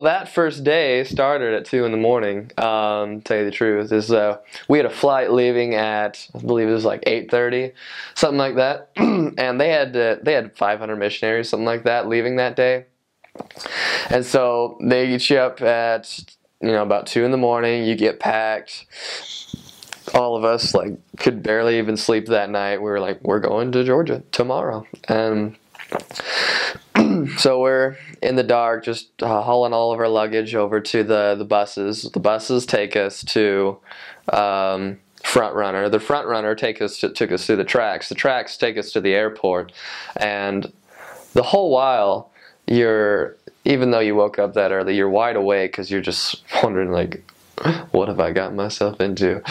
That first day started at 2 in the morning. Tell you the truth, is we had a flight leaving at, I believe it was like 8:30, something like that, and they had 500 missionaries, something like that, leaving that day, and so they get you up at about 2 in the morning. You get packed. All of us like could barely even sleep that night. We were like, we're going to Georgia tomorrow, and so we're in the dark, just hauling all of our luggage over to the buses. The buses take us to Front Runner. The Front Runner took us through the tracks. The tracks take us to the airport, and the whole while even though you woke up that early, you're wide awake because you're just wondering like, what have I got myself into?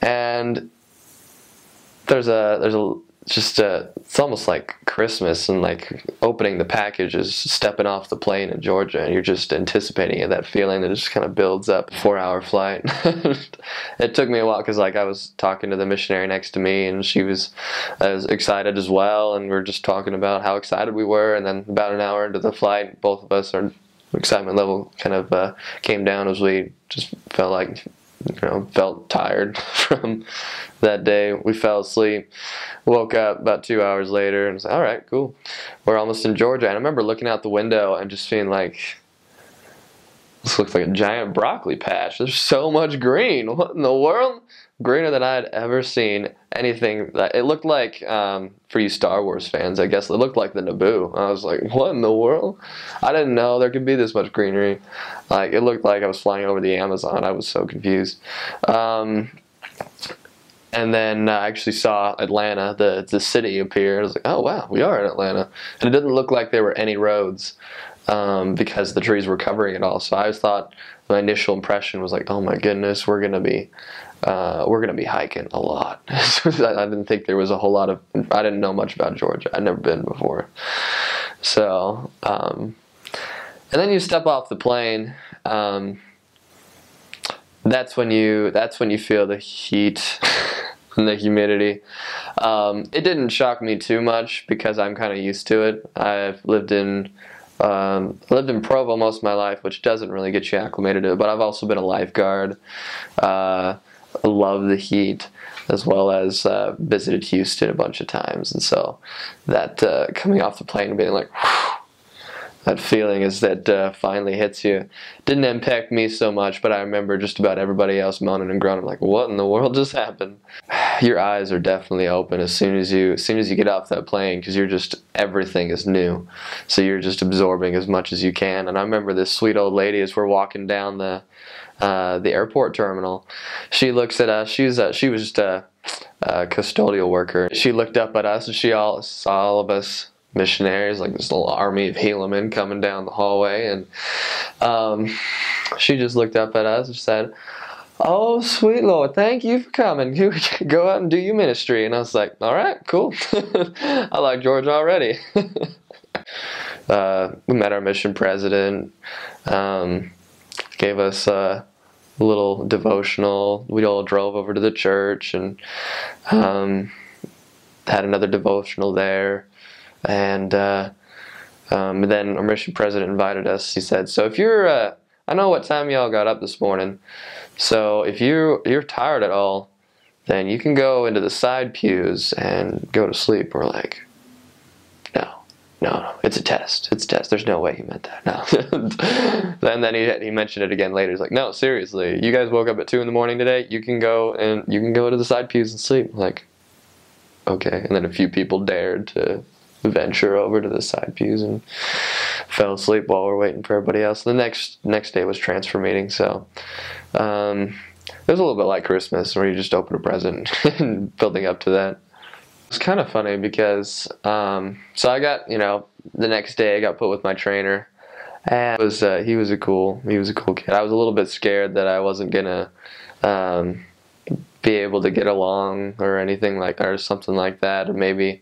And it's almost like Christmas, and like opening the package is stepping off the plane in Georgia, and you're just anticipating it, that feeling that it just kind of builds up. 4-hour flight. It took me a while because like I was talking to the missionary next to me, and she was as excited as well, and we're just talking about how excited we were, and then about an hour into the flight, both of us, our excitement level kind of came down as we just felt tired from that day. We fell asleep, woke up about 2 hours later, and was like, all right, cool, we're almost in Georgia. And I remember looking out the window and just feeling like, this looks like a giant broccoli patch. There's so much green. What in the world? Greener than I had ever seen anything. It looked like, for you Star Wars fans, I guess, it looked like the Naboo. I was like, what in the world? I didn't know there could be this much greenery. Like, it looked like I was flying over the Amazon. I was so confused. And then I actually saw Atlanta, the city, appear. I was like, oh wow, we are in Atlanta. And it didn't look like there were any roads, because the trees were covering it all. So I thought, my initial impression was like, oh my goodness, we're gonna be hiking a lot. I didn't think there was a whole lot of. I didn't know much about Georgia. I'd never been before. So, and then you step off the plane. That's when you feel the heat and the humidity. It didn't shock me too much because I'm kind of used to it. I've lived in Provo most of my life, which doesn't really get you acclimated to it, but I've also been a lifeguard. Love the heat, as well as visited Houston a bunch of times, and so that coming off the plane and being like, whew, that feeling is that finally hits you. Didn't impact me so much, but I remember just about everybody else moaning and groaning like, what in the world just happened? Your eyes are definitely open as soon as you get off that plane, because everything is new, so you're just absorbing as much as you can. And I remember this sweet old lady, as we're walking down the airport terminal, she looks at us. She was just a custodial worker. She looked up at us, and she saw all of us missionaries, like this little army of Helaman coming down the hallway, and she just looked up at us and said, oh sweet Lord, thank you for coming. You go out and do your ministry. And I was like, all right, cool. I like Georgia already. We met our mission president, gave us a little devotional. We all drove over to the church and had another devotional there. And then our mission president invited us. He said, so if you're, I know what time y'all got up this morning, so if you're tired at all, then you can go into the side pews and go to sleep. We're like, no, it's a test. It's a test. There's no way he meant that. No. And then he mentioned it again later. He's like, no, seriously, you guys woke up at 2 in the morning today. You can go to the side pews and sleep. I'm like, okay. And then a few people dared to venture over to the side pews and fell asleep while we're waiting for everybody else. The next day was transfer meeting, so it was a little bit like Christmas, where you just open a present and building up to that. It's kind of funny because so I got, the next day I got put with my trainer, and he was a cool kid. I was a little bit scared that I wasn't gonna be able to get along or anything like that, or something like that, or maybe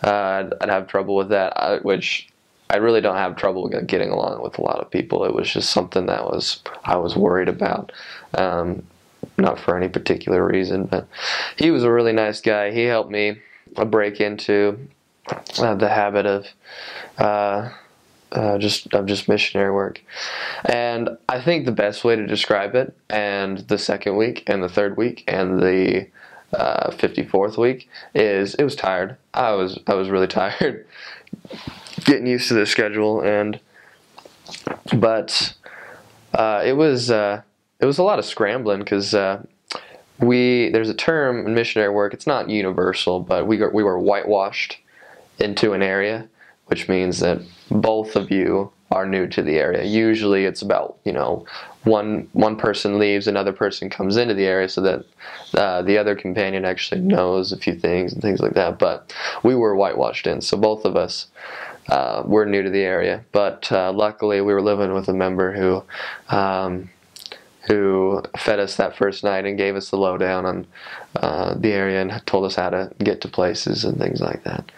I'd have trouble with that, which I really don't have trouble getting along with a lot of people. It was just something that I was worried about, not for any particular reason. But he was a really nice guy. He helped me break into the habit of just missionary work. And I think the best way to describe it, and the second week and the third week and the 54th week, is it was tired. I was really tired getting used to the schedule, but it was a lot of scrambling, because there's a term in missionary work. It's not universal, but we were whitewashed into an area, which means that both of you are new to the area. Usually it's about, one person leaves, another person comes into the area, so that the other companion actually knows a few things and things like that. But we were whitewashed in, so both of us were new to the area. But luckily we were living with a member who fed us that first night and gave us the lowdown on the area and told us how to get to places and things like that.